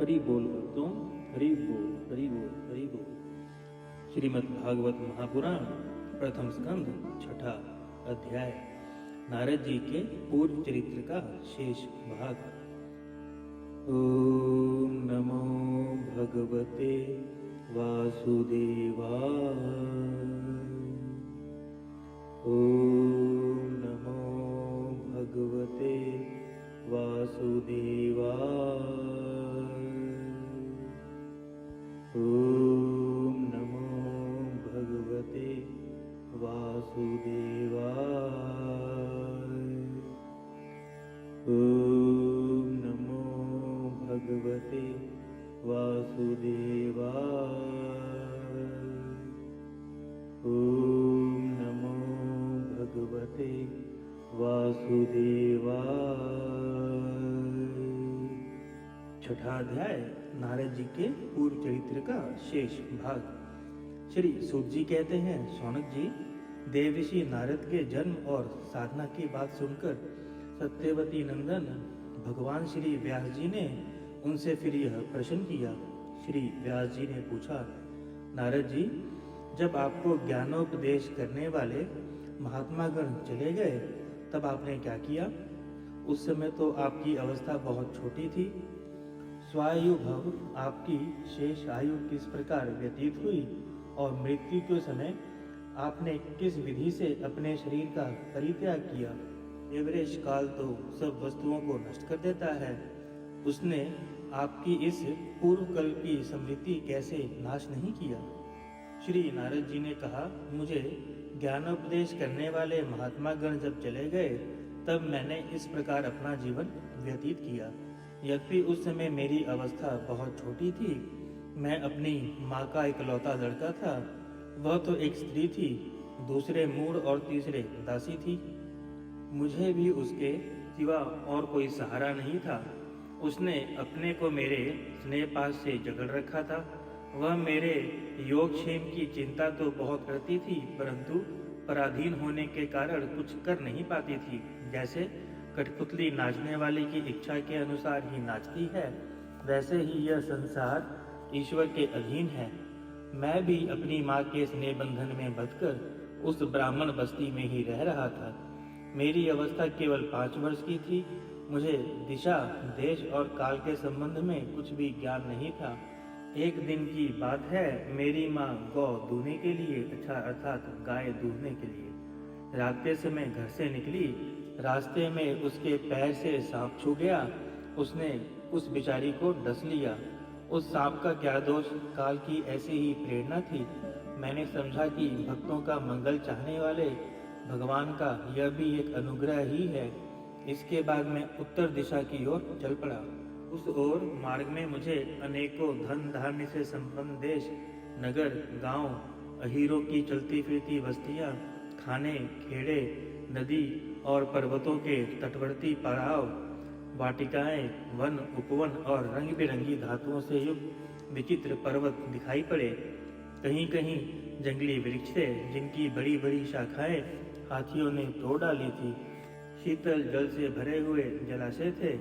हरि बोल भक्तों, हरि बोल, हरि बोल, हरि बोल। श्रीमद् भागवत महापुराण प्रथम स्कंध छठा अध्याय नारद जी के पूर्व चरित्र का शेष भाग। ओम नमो भगवते वासुदेवाय। ओम नमो भगवते वासुदेवाय। ओम नमो भगवते वासुदेवाय। ओम नमो भगवते वासुदेवाय। ओम नमो भगवते वासुदेवाय। छठा अध्याय नारद जी के पूर्व चरित्र का शेष भाग। श्री सूत जी कहते हैं, शौनक जी, देवऋषि नारद के जन्म और साधना की बात सुनकर सत्यवती नंदन भगवान श्री व्यास जी ने उनसे फिर यह प्रश्न किया। श्री व्यास जी ने पूछा, नारद जी, जब आपको ज्ञानोपदेश करने वाले महात्मा गण चले गए तब आपने क्या किया? उस समय तो आपकी अवस्था बहुत छोटी थी। स्वायु भव आपकी शेष आयु किस प्रकार व्यतीत हुई और मृत्यु के समय आपने किस विधि से अपने शरीर का परित्याग किया? एवरेज काल तो सब वस्तुओं को नष्ट कर देता है। उसने आपकी इस पूर्व कल की समृद्धि कैसे नाश नहीं किया? श्री नारद जी ने कहा, मुझे ज्ञानोपदेश करने वाले महात्मा गण जब चले गए तब मैंने इस प्रकार अपना जीवन व्यतीत किया। यद्यपि उस समय मेरी अवस्था बहुत छोटी थी। मैं अपनी माँ का इकलौता लड़का था। वह तो एक स्त्री थी, दूसरे मूढ़ और तीसरे दासी थी। मुझे भी उसके सिवा और कोई सहारा नहीं था। उसने अपने को मेरे स्नेहपाश से जकड़ रखा था। वह मेरे योगक्षेम की चिंता तो बहुत करती थी, परंतु पराधीन होने के कारण कुछ कर नहीं पाती थी। जैसे कठपुतली नाचने वाले की इच्छा के अनुसार ही नाचती है, वैसे ही यह संसार ईश्वर के अधीन है। मैं भी अपनी माँ के स्नेह बंधन में बंधकर उस ब्राह्मण बस्ती में ही रह रहा था। मेरी अवस्था केवल 5 वर्ष की थी। मुझे दिशा, देश और काल के संबंध में कुछ भी ज्ञान नहीं था। एक दिन की बात है, मेरी माँ गौ दूहने के लिए अर्थात गाय दूहने के लिए रात के समय घर से निकली। रास्ते में उसके पैर से सांप छू गया। उसने उस बिचारी को डस लिया। उस सांप का क्या दोष, काल की ऐसी ही प्रेरणा थी। मैंने समझा कि भक्तों का मंगल चाहने वाले भगवान का यह भी एक अनुग्रह ही है। इसके बाद मैं उत्तर दिशा की ओर चल पड़ा। उस ओर मार्ग में मुझे अनेकों धन धान्य से संपन्न देश, नगर, गांव, अहीरों की चलती फिरती बस्तियां, खाने, खेड़े, नदी और पर्वतों के तटवर्ती पड़ाव, वाटिकाएं, वन, उपवन और रंग बिरंगी धातुओं से युक्त विचित्र पर्वत दिखाई पड़े। कहीं कहीं जंगली वृक्ष थे, जिनकी बड़ी बड़ी शाखाएं हाथियों ने तोड़ डाली थी। शीतल जल से भरे हुए जलाशय थे,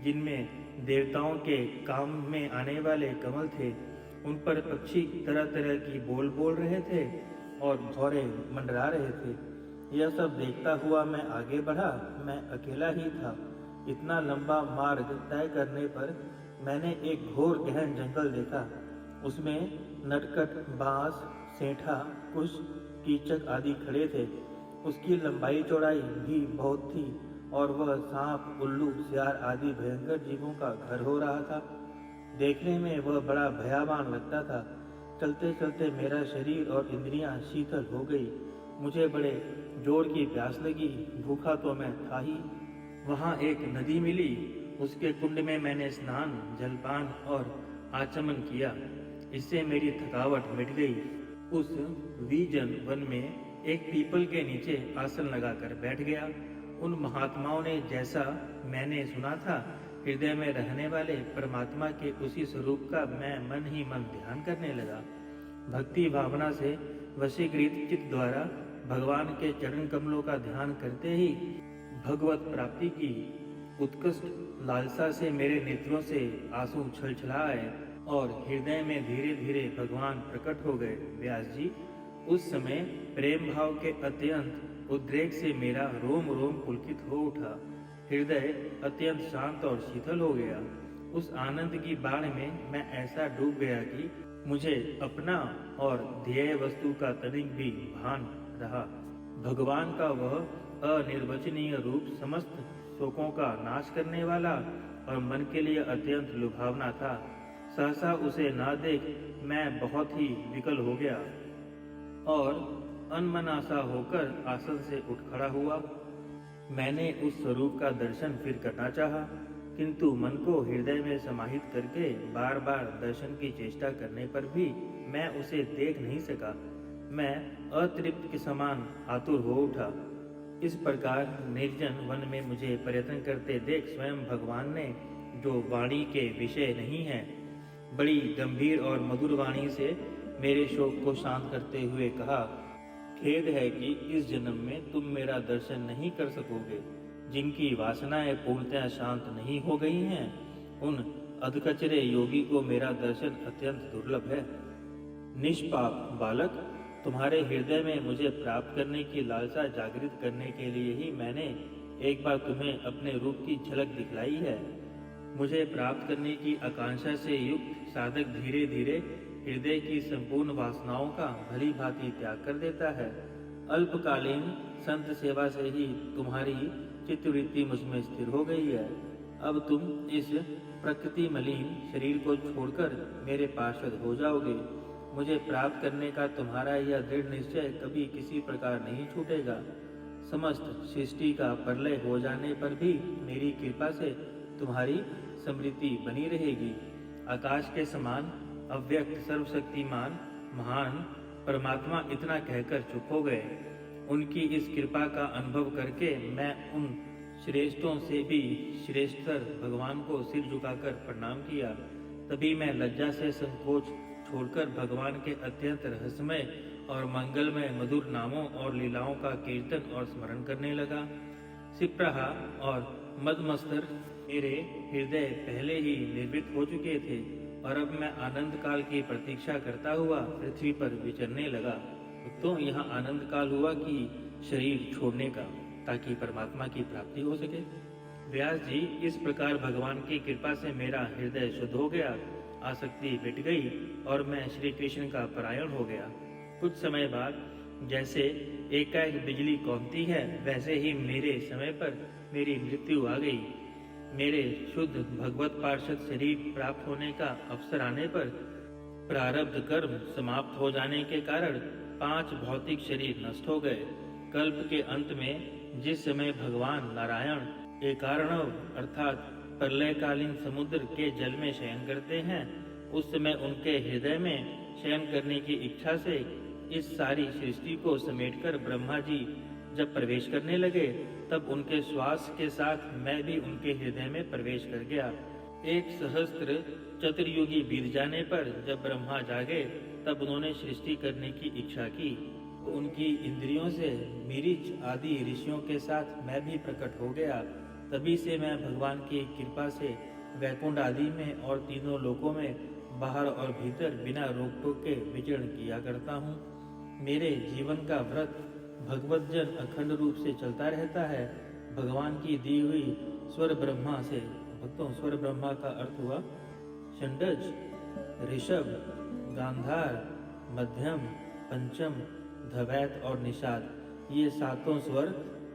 जिनमें देवताओं के काम में आने वाले कमल थे। उन पर पक्षी तरह तरह की बोल बोल रहे थे और भौरे मंडरा रहे थे। यह सब देखता हुआ मैं आगे बढ़ा। मैं अकेला ही था। इतना लंबा मार्ग तय करने पर मैंने एक घोर गहन जंगल देखा। उसमें नटखट बांस, सेंठा, कुश, कीचक आदि खड़े थे। उसकी लंबाई चौड़ाई भी बहुत थी और वह सांप, उल्लू, सियार आदि भयंकर जीवों का घर हो रहा था। देखने में वह बड़ा भयावान लगता था। चलते चलते मेरा शरीर और इंद्रियां शीतल हो गई। मुझे बड़े जोर की प्यास लगी। भूखा तो मैं था ही। वहाँ एक नदी मिली। उसके कुंड में मैंने स्नान, जलपान और आचमन किया। इससे मेरी थकावट मिट गई। उस विजन वन में एक पीपल के नीचे आसन लगाकर बैठ गया। उन महात्माओं ने जैसा मैंने सुना था, हृदय में रहने वाले परमात्मा के उसी स्वरूप का मैं मन ही मन ध्यान करने लगा। भक्ति भावना से वशीकृत चित्त द्वारा भगवान के चरण कमलों का ध्यान करते ही भगवत प्राप्ति की उत्कृष्ट लालसा से मेरे नेत्रों से आंसू छलछलाए और हृदय में धीरे धीरे भगवान प्रकट हो गए। व्यास जी, उस समय प्रेम भाव के अत्यंत उद्रेक से मेरा रोम रोम पुलकित हो उठा। हृदय अत्यंत शांत और शीतल हो गया। उस आनंद की बाढ़ में मैं ऐसा डूब गया कि मुझे अपना और ध्येय वस्तु का तनिक भी भान रहा। भगवान का वह अनिर्वचनीय रूप समस्त शोकों का नाश करने वाला और मन के लिए अत्यंत लुभावना था। सहसा उसे ना देख मैं बहुत ही विकल हो गया और अनमना सा होकर आसन से उठ खड़ा हुआ। मैंने उस स्वरूप का दर्शन फिर करना चाहा, किंतु मन को हृदय में समाहित करके बार बार दर्शन की चेष्टा करने पर भी मैं उसे देख नहीं सका। मैं अतृप्त के समान आतुर हो उठा। इस प्रकार निर्जन वन में मुझे पर्यटन करते देख स्वयं भगवान ने, जो वाणी के विषय नहीं है, बड़ी गंभीर और मधुर वाणी से मेरे शोक को शांत करते हुए कहा, खेद है कि इस जन्म में तुम मेरा दर्शन नहीं कर सकोगे। जिनकी वासनाएं पूर्णतः शांत नहीं हो गई हैं, उन अधकचरे योगी को मेरा दर्शन अत्यंत दुर्लभ है। निष्पाप बालक, तुम्हारे हृदय में मुझे प्राप्त करने की लालसा जागृत करने के लिए ही मैंने एक बार तुम्हें अपने रूप की झलक दिखलाई है। मुझे प्राप्त करने की आकांक्षा से युक्त साधक धीरे धीरे हृदय की संपूर्ण वासनाओं का भली भांति त्याग कर देता है। अल्पकालीन संत सेवा से ही तुम्हारी चित्तवृत्ति मुझमें स्थिर हो गई है। अब तुम इस प्रकृति मलिन शरीर को छोड़कर मेरे पार्षद हो जाओगे। मुझे प्राप्त करने का तुम्हारा यह दृढ़ निश्चय कभी किसी प्रकार नहीं छूटेगा। समस्त सृष्टि का प्रलय हो जाने पर भी मेरी कृपा से तुम्हारी समृद्धि बनी रहेगी। आकाश के समान अव्यक्त सर्वशक्तिमान महान परमात्मा इतना कहकर चुप हो गए। उनकी इस कृपा का अनुभव करके मैं उन श्रेष्ठों से भी श्रेष्ठतर भगवान को सिर झुकाकर प्रणाम किया। तभी मैं लज्जा से संकोच छोड़कर भगवान के अत्यंत रहस्यमय और मंगलमय मधुर नामों और लीलाओं का कीर्तन और स्मरण करने लगा। सिप्रहा और मदमस्तर मेरे हृदय पहले ही निर्वृत हो चुके थे और अब मैं आनंद काल की प्रतीक्षा करता हुआ पृथ्वी पर विचरने लगा। तो यहाँ आनंद काल हुआ कि शरीर छोड़ने का, ताकि परमात्मा की प्राप्ति हो सके। व्यास जी, इस प्रकार भगवान की कृपा से मेरा हृदय शुद्ध हो गया, आसक्ति मिट गई और मैं श्री कृष्ण का परायण हो गया। कुछ समय बाद जैसे एकाएक बिजली कौंधती है, वैसे ही मेरे समय पर मेरी मृत्यु आ गई। मेरे शुद्ध भगवत पार्षद शरीर प्राप्त होने का अवसर आने पर प्रारब्ध कर्म समाप्त हो जाने के कारण 5 भौतिक शरीर नष्ट हो गए। कल्प के अंत में जिस समय भगवान नारायण एकार्णव अर्थात प्रलयकालीन समुद्र के जल में शयन करते हैं, उस समय उनके हृदय में शयन करने की इच्छा से इस सारी सृष्टि को समेटकर ब्रह्मा जी जब प्रवेश करने लगे, तब उनके श्वास के साथ मैं भी उनके हृदय में प्रवेश कर गया। 1 सहस्त्र चतुर्युगी बीत जाने पर जब ब्रह्मा जागे, तब उन्होंने सृष्टि करने की इच्छा की। उनकी इंद्रियों से मिरिच आदि ऋषियों के साथ मैं भी प्रकट हो गया। तभी से मैं भगवान की कृपा से वैकुंठ आदि में और तीनों लोकों में बाहर और भीतर बिना रोक टोक के विचरण किया करता हूँ। मेरे जीवन का व्रत भगवत जन अखंड रूप से चलता रहता है। भगवान की दी हुई स्वर ब्रह्मा से, भक्तों स्वर ब्रह्मा का अर्थ हुआ षंडज, ऋषभ, गांधार, मध्यम, पंचम, धवैत और निषाद। ये 7 स्वर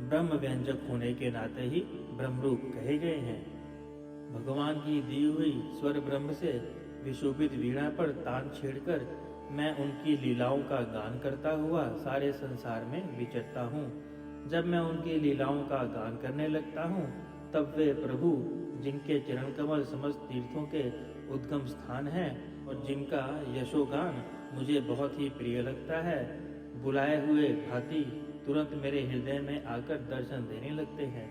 ब्रह्म व्यंजक होने के नाते ही ब्रह्मरूप कहे गए हैं। भगवान की दी हुई स्वर ब्रह्म से विशोभित वीणा पर तान छेड़कर मैं उनकी लीलाओं का गान करता हुआ सारे संसार में विचरता हूँ। जब मैं उनकी लीलाओं का गान करने लगता हूँ, तब वे प्रभु, जिनके चरण कमल समस्त तीर्थों के उद्गम स्थान है और जिनका यशोगान मुझे बहुत ही प्रिय लगता है, बुलाए हुए भांति तुरंत मेरे हृदय में आकर दर्शन देने लगते हैं।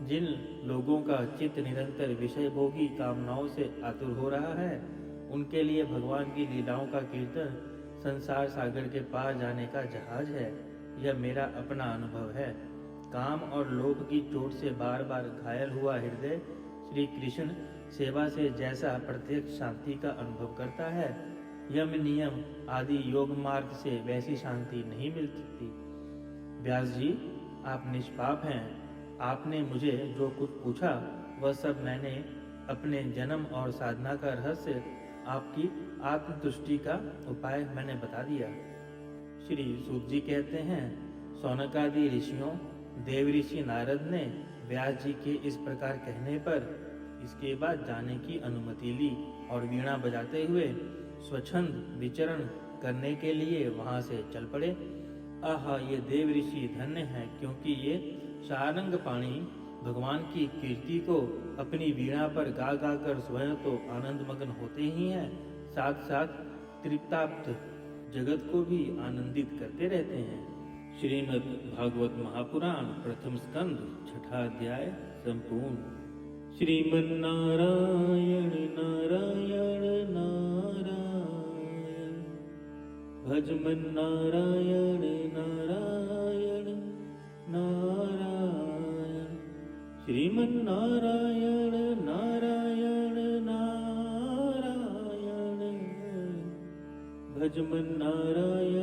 जिन लोगों का चित्त निरंतर विषय भोगी कामनाओं से आतुर हो रहा है, उनके लिए भगवान की लीलाओं का कीर्तन संसार सागर के पार जाने का जहाज है। यह मेरा अपना अनुभव है। काम और लोभ की चोट से बार बार घायल हुआ हृदय श्री कृष्ण सेवा से जैसा प्रत्यक्ष शांति का अनुभव करता है, यम नियम आदि योग मार्ग से वैसी शांति नहीं मिल सकती। व्यास जी, आप निष्पाप हैं। आपने मुझे जो कुछ पूछा वह सब मैंने अपने जन्म और साधना का रहस्य, आपकी आत्मतुष्टि का उपाय मैंने बता दिया। श्री सूत जी कहते हैं, शौनकादि ऋषियों देव ऋषि नारद ने व्यास जी के इस प्रकार कहने पर इसके बाद जाने की अनुमति ली और वीणा बजाते हुए स्वच्छंद विचरण करने के लिए वहां से चल पड़े। आहा, ये देव ऋषि धन्य हैं, क्योंकि ये सारंग पाणी भगवान की कीर्ति को अपनी वीणा पर गा गा कर स्वयं तो आनंद मग्न होते ही हैं, साथ साथ तृप्ताप्त जगत को भी आनंदित करते रहते हैं। श्रीमद् भागवत महापुराण प्रथम स्कंद छठा अध्याय संपूर्ण। श्रीमन्नारायण नारायण नारायण, भजमन नारायण नारायण नारायण, श्रीमन्नारायण नारायण नारायण, भजमन नारायण